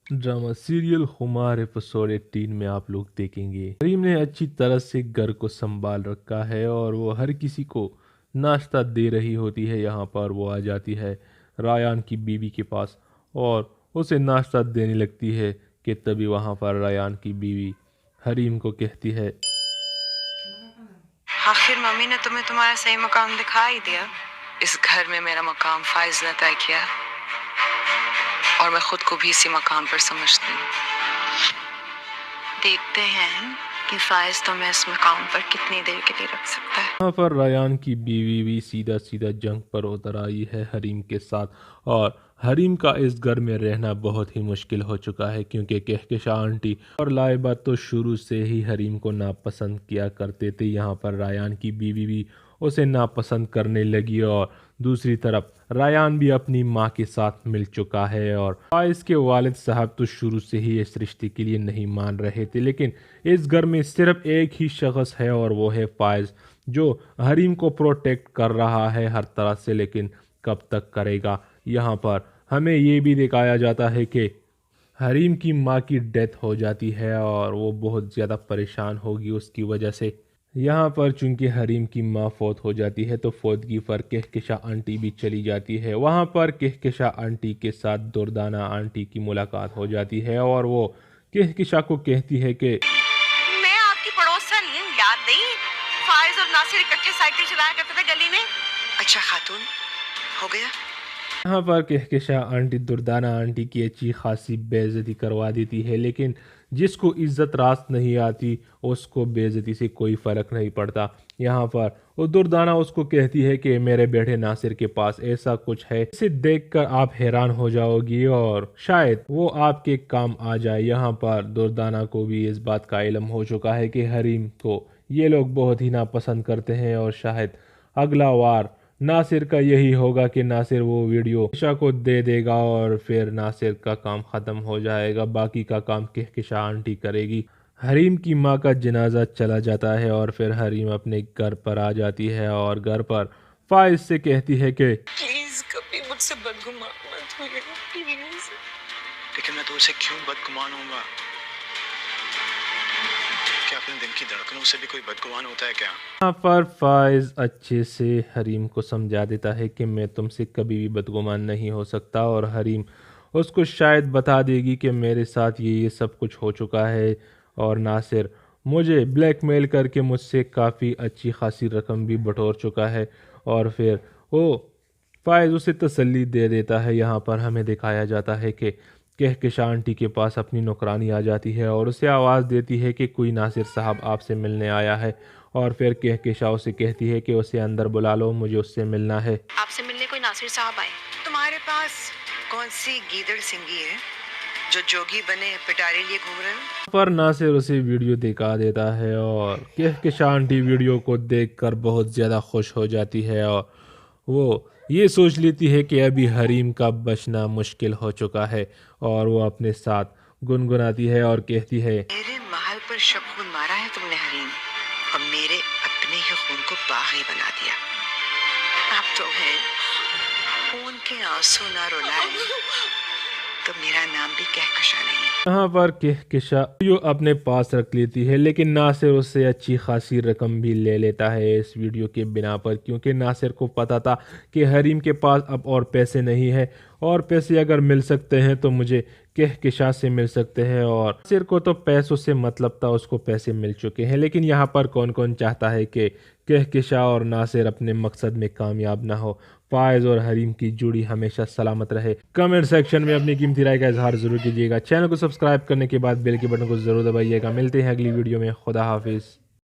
Drama serial खुमार episode 18 में आप लोग देखेंगे करीम ने अच्छी तरह से घर को संभाल रखा है और वो हर किसी को नाश्ता दे रही होती है। यहाँ पर वो आ जाती है रायान की बीवी के पास और उसे नाश्ता देने लगती है कि तभी वहाँ पर रायान की बीवी हरीम को कहती है, आखिर मम्मी ने तुम्हें तुम्हारा सही मकाम दिखा ही दिया। इस घर में मेरा मकाम फाइज ने तय किया और मैं खुद को भी इसी मकाम पर समझती हूँ। देखते हैं कि फाइज तुम्हें इस मकाम पर कितनी देर के लिए रख सकता है। यहाँ पर रायान की बीवी भी सीधा सीधा जंग पर उतर आई है हरीम के साथ और हरीम का इस घर में रहना बहुत ही मुश्किल हो चुका है क्योंकि कहकशा आंटी और लाइबा तो शुरू से ही हरीम को नापसंद किया करते थे। यहाँ पर रायान की बीवी भी उसे नापसंद करने लगी और दूसरी तरफ रायान भी अपनी माँ के साथ मिल चुका है और फाइज के वालिद साहब तो शुरू से ही इस रिश्ते के लिए नहीं मान रहे थे, लेकिन इस घर में सिर्फ एक ही शख्स है और वो है फाइज जो हरीम को प्रोटेक्ट कर रहा है हर तरह से, लेकिन कब तक करेगा। यहाँ पर हमें ये भी दिखाया जाता है कि हरीम की माँ की डेथ हो जाती है और वो बहुत ज़्यादा परेशान होगी उसकी वजह से। यहाँ पर चूंकि हरीम की माँ फौत हो जाती है तो फौतगी पर कहकशा आंटी भी चली जाती है। वहाँ पर कहकशा आंटी के साथ दुर्दाना आंटी की मुलाकात हो जाती है और वो कहकशा को कहती है कि मैं आपकी पड़ोसन हूँ, याद नहीं? फाइज और नासिर इकट्ठे साइकिल चलाया करते थे गली में। अच्छा खातून, हो गया। यहाँ पर कहकशा आंटी दुर्दाना आंटी की अच्छी खासी बेइज्जती करवा देती है, लेकिन जिसको इज्जत रास्त नहीं आती उसको बेइज्जती से कोई फ़र्क नहीं पड़ता। यहाँ पर वो दुर्दाना उसको कहती है कि मेरे बेटे नासिर के पास ऐसा कुछ है, इसे देखकर आप हैरान हो जाओगी और शायद वो आपके काम आ जाए। यहाँ पर दुर्दाना को भी इस बात का इल्म हो चुका है कि हरीम को ये लोग बहुत ही नापसंद करते हैं और शायद अगला वार नासिर का यही होगा कि नासिर वो वीडियो कहकशा को दे देगा और फिर नासिर का काम ख़त्म हो जाएगा, बाकी का काम कहकशा आंटी करेगी। हरीम की माँ का जनाजा चला जाता है और फिर हरीम अपने घर पर आ जाती है और घर पर फाइज से कहती है कि प्लीज कभी मुझसे बदगुमान मत होइएगा, प्लीज। लेकिन मैं तुझसे क्यों बदगुमान होऊंगा? क्या अपने दिल की धड़कनों से भी कोई बदगुमान होता है क्या? यहाँ पर फाइज अच्छे से हरीम को समझा देता है कि मैं तुमसे कभी भी बदगुमान नहीं हो सकता और हरीम उसको शायद बता देगी कि मेरे साथ ये सब कुछ हो चुका है और नासिर मुझे ब्लैकमेल करके मुझसे काफ़ी अच्छी खासी रकम भी बटोर चुका है और फिर वो फाइज उसे तसल्ली दे देता है। यहाँ पर हमें दिखाया जाता है कि कहकशा आंटी के पास अपनी नौकरानी आ जाती है और उसे आवाज़ देती है कि कोई नासिर साहब आपसे मिलने आया है और फिर कहकशा उसे कहती है कि उसे अंदर बुला लो, मुझे उससे मिलना है। आपसे मिलने कोई नासिर साहब आए। तुम्हारे पास कौन सी गीदड़ सिंगी है जो जोगी बने पिटारे लिए घूम रहे हो? पर नासिर उसे वीडियो दिखा देता है और कहकशा आंटी वीडियो को देखकर बहुत ज़्यादा खुश हो जाती है और वो ये सोच लेती है कि अभी हरीम का बचना मुश्किल हो चुका है और वो अपने साथ गुनगुनाती है और कहती है, मेरे महल पर शब खून मारा है तुमने हरीम, और मेरे अपने ही खून को बागी बना दिया। अब तो है खून के आंसू ना रुलाए तो मेरा नाम भी कहकशा नहीं। यहाँ पर कहकशा वीडियो अपने पास रख लेती है, लेकिन नासिर उससे अच्छी खासी रकम भी ले लेता है इस वीडियो के बिना पर, क्योंकि नासिर को पता था कि हरीम के पास अब और पैसे नहीं है और पैसे अगर मिल सकते हैं तो मुझे कहकशा से मिल सकते हैं और नासिर को तो पैसों से मतलब था, उसको पैसे मिल चुके हैं। लेकिन यहाँ पर कौन कौन चाहता है कि कहकशा और नासिर अपने मकसद में कामयाब ना हो, फाइज और हरीम की जोड़ी हमेशा सलामत रहे। कमेंट सेक्शन में अपनी कीमती राय का इजहार जरूर कीजिएगा। चैनल को सब्सक्राइब करने के बाद बेल के बटन को जरूर दबाइएगा। मिलते हैं अगली वीडियो में। खुदा हाफिज।